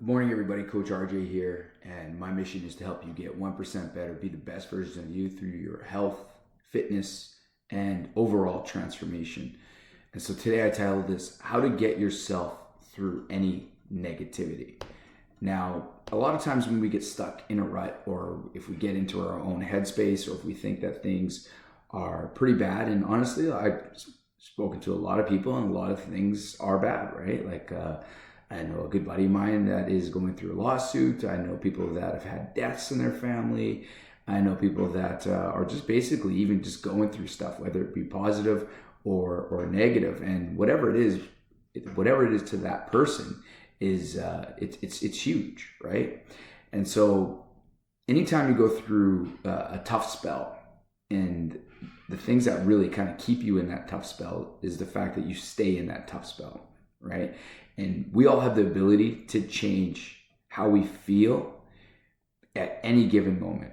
Good morning, everybody. Coach RJ here, and my mission is to help you get 1% better, be the best version of you through your health, fitness, and overall transformation. And so today I titled this, How to Get Yourself Through Any Negativity. Now, a lot of times when we get stuck in a rut, or if we get into our own headspace, or if we think that things are pretty bad, and honestly, I've spoken to a lot of people, and a lot of things are bad, right? I know a good buddy of mine that is going through a lawsuit. I know people that have had deaths in their family. I know people that are just basically even just going through stuff, whether it be positive or negative. And whatever it is to that person is it's huge, right? And so anytime you go through a tough spell, and the things that really kind of keep you in that tough spell is the fact that you stay in that tough spell, right? And we all have the ability to change how we feel at any given moment.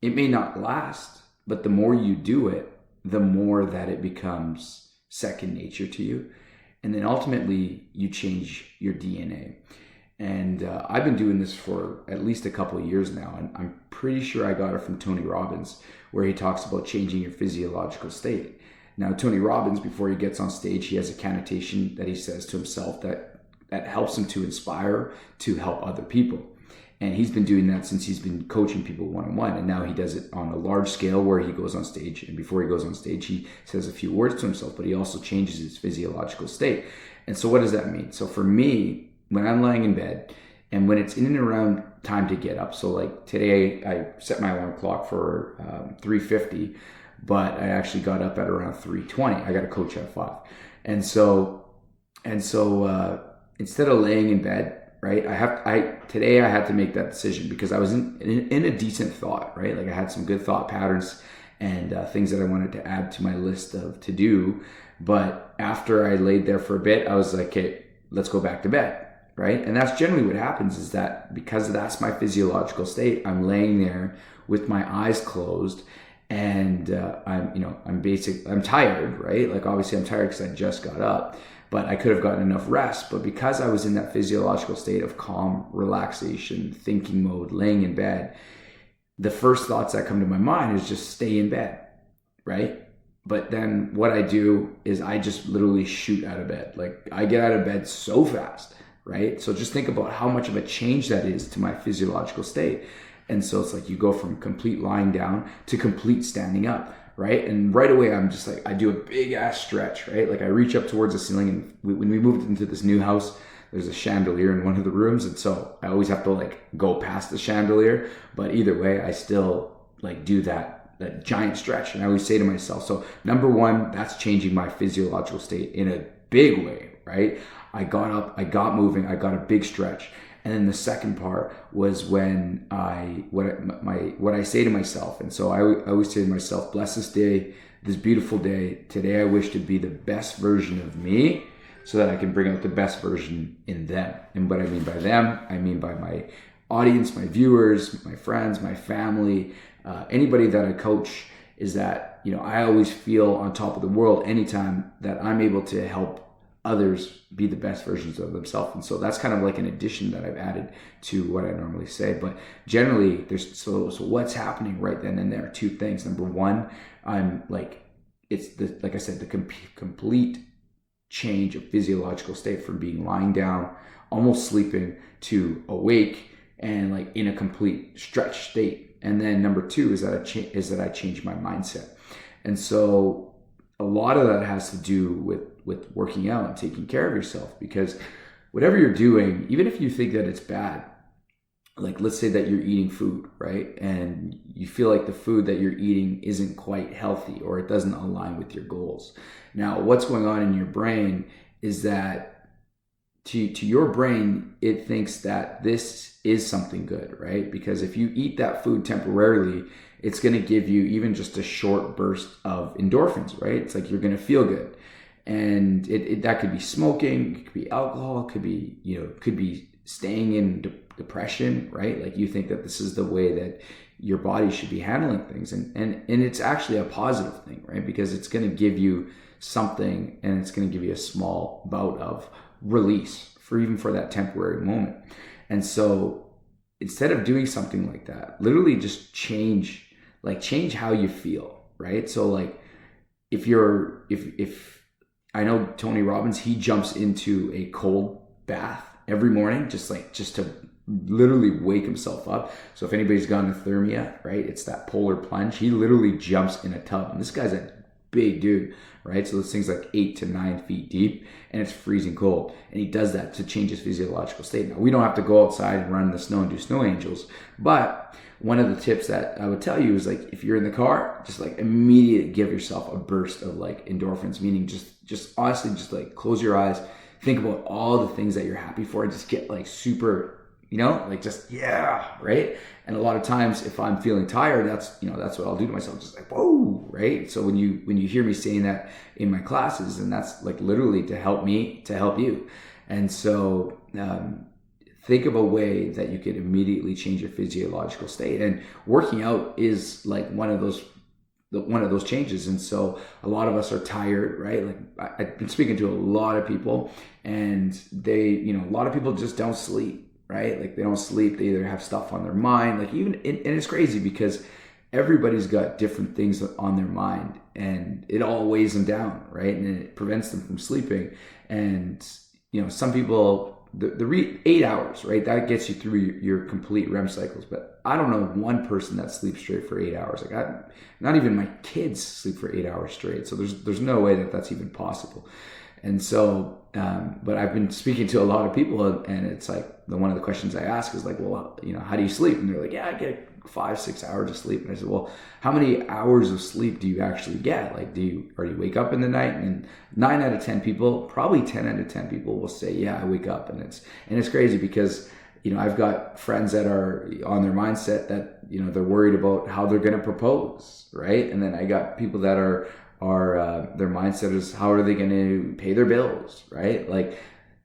It may not last, but the more you do it, the more that it becomes second nature to you. And then ultimately, you change your DNA. And I've been doing this for at least a couple of years now. And I'm pretty sure I got it from Tony Robbins, where he talks about changing your physiological state. Now, Tony Robbins, before he gets on stage, he has a connotation that he says to himself that helps him to inspire, to help other people. And he's been doing that since he's been coaching people one-on-one. And now he does it on a large scale where he goes on stage. And before he goes on stage, he says a few words to himself, but he also changes his physiological state. And so what does that mean? So for me, when I'm lying in bed and when it's in and around time to get up, so like today I set my alarm clock for 3:50, but I actually got up at around 3:20. I got a coach at 5. And so instead of laying in bed, right, today I had to make that decision because I was in a decent thought, right? Like I had some good thought patterns and things that I wanted to add to my list of to do. But after I laid there for a bit, I was like, okay, let's go back to bed, right? And that's generally what happens, is that because that's my physiological state, I'm laying there with my eyes closed. And I'm tired, right? Like obviously I'm tired because I just got up, but I could have gotten enough rest. But because I was in that physiological state of calm, relaxation, thinking mode, laying in bed, the first thoughts that come to my mind is just stay in bed, right? But then what I do is I just literally shoot out of bed. Like I get out of bed so fast, right? So just think about how much of a change that is to my physiological state. And so it's like you go from complete lying down to complete standing up, right? And right away, I'm just like, I do a big ass stretch, right? Like I reach up towards the ceiling, and when we moved into this new house, there's a chandelier in one of the rooms. And so I always have to like go past the chandelier. But either way, I still like do that giant stretch. And I always say to myself, so number one, that's changing my physiological state in a big way, right? I got up, I got moving, I got a big stretch. And then the second part was when what I say to myself. And so I always say to myself, bless this day, this beautiful day. Today I wish to be the best version of me so that I can bring out the best version in them. And what I mean by them, I mean by my audience, my viewers, my friends, my family, anybody that I coach, is that, I always feel on top of the world anytime that I'm able to help others be the best versions of themselves. And so that's kind of like an addition that I've added to what I normally say. But generally, so what's happening right then and there? Two things. Number one, I'm like, like I said, the complete change of physiological state from being lying down, almost sleeping, to awake and like in a complete stretch state. And then number two is that I change my mindset. And so a lot of that has to do with working out and taking care of yourself, because whatever you're doing, even if you think that it's bad, like let's say that you're eating food, right? And you feel like the food that you're eating isn't quite healthy or it doesn't align with your goals. Now, what's going on in your brain is that to your brain, it thinks that this is something good, right? Because if you eat that food temporarily, it's going to give you even just a short burst of endorphins, right? It's like you're going to feel good. And that could be smoking, it could be alcohol, it could be staying in depression, right? Like you think that this is the way that your body should be handling things. And it's actually a positive thing, right? Because it's going to give you something, and it's going to give you a small bout of release for that temporary moment. And so instead of doing something like that, literally just change how you feel, right? So like if I know Tony Robbins, he jumps into a cold bath every morning, just to literally wake himself up. So if anybody's gone to Thermia, right, it's that polar plunge. He literally jumps in a tub, and this guy's a big dude, right? So this thing's like 8 to 9 feet deep, and it's freezing cold. And he does that to change his physiological state. Now, we don't have to go outside and run in the snow and do snow angels, but one of the tips that I would tell you is like, if you're in the car, just like immediately give yourself a burst of like endorphins, meaning just honestly, just like close your eyes, think about all the things that you're happy for, and just get like super, like just, yeah, right? And a lot of times if I'm feeling tired, that's what I'll do to myself, just like, whoa, right? So when you hear me saying that in my classes, and that's like literally to help me, to help you. And so, think of a way that you could immediately change your physiological state. And working out is like one of those changes. And so a lot of us are tired, right? Like I've been speaking to a lot of people, and a lot of people just don't sleep, right? Like they don't sleep. They either have stuff on their mind, like and it's crazy because everybody's got different things on their mind, and it all weighs them down, right? And it prevents them from sleeping. And some people, the 8 hours, right? That gets you through your complete REM cycles. But I don't know one person that sleeps straight for 8 hours. Like not even my kids sleep for 8 hours straight. So there's no way that that's even possible. And so, but I've been speaking to a lot of people, and it's like one of the questions I ask is like, well, how do you sleep? And they're like, yeah, I get 5-6 hours of sleep. And I said, well, how many hours of sleep do you actually get? Like, do you wake up in the night? And 9 out of 10 people, probably 10 out of 10 people will say, yeah, I wake up. And it's crazy because, I've got friends that are on their mindset that, they're worried about how they're going to propose, right? And then I got people that are their mindset is, how are they going to pay their bills, right? Like,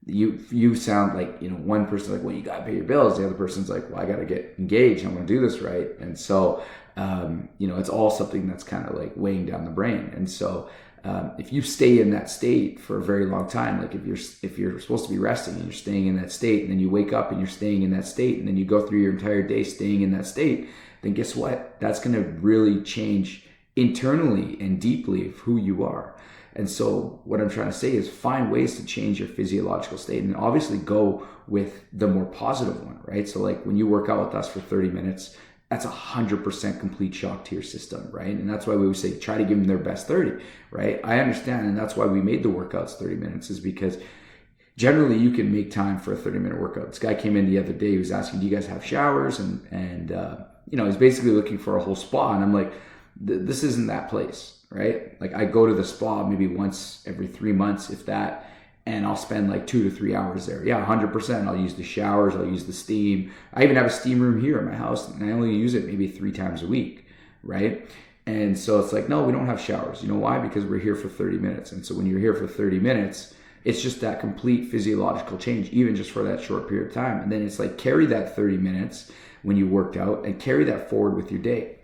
you sound like, one person's like, well, you got to pay your bills. The other person's like, well, I got to get engaged. I'm going to do this right. And so, it's all something that's kind of like weighing down the brain. And so, if you stay in that state for a very long time, like if you're supposed to be resting and you're staying in that state, and then you wake up and you're staying in that state, and then you go through your entire day staying in that state, then guess what? That's going to really change internally and deeply of who you are. And so what I'm trying to say is find ways to change your physiological state, and obviously go with the more positive one, right? So like when you work out with us for 30 minutes, that's 100% complete shock to your system, right? And that's why we would say, try to give them their best 30, right? I understand. And that's why we made the workouts 30 minutes, is because generally you can make time for a 30-minute workout. This guy came in the other day, he was asking, do you guys have showers? And he's basically looking for a whole spa. And I'm like, this isn't that place. Right? Like I go to the spa maybe once every 3 months, if that, and I'll spend like 2 to 3 hours there. Yeah, 100%. I'll use the showers. I'll use the steam. I even have a steam room here at my house, and I only use it maybe 3 times a week. Right? And so it's like, no, we don't have showers. You know why? Because we're here for 30 minutes. And so when you're here for 30 minutes, it's just that complete physiological change, even just for that short period of time. And then it's like, carry that 30 minutes when you worked out, and carry that forward with your day.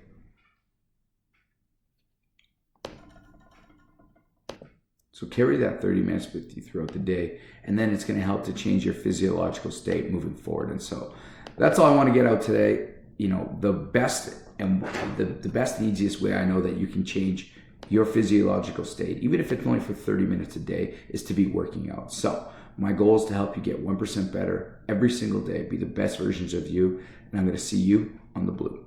So carry that 30 minutes with you throughout the day, and then it's going to help to change your physiological state moving forward. And so that's all I want to get out today. The best and easiest way I know that you can change your physiological state, even if it's only for 30 minutes a day, is to be working out. So my goal is to help you get 1% better every single day, be the best versions of you, and I'm going to see you on the blue.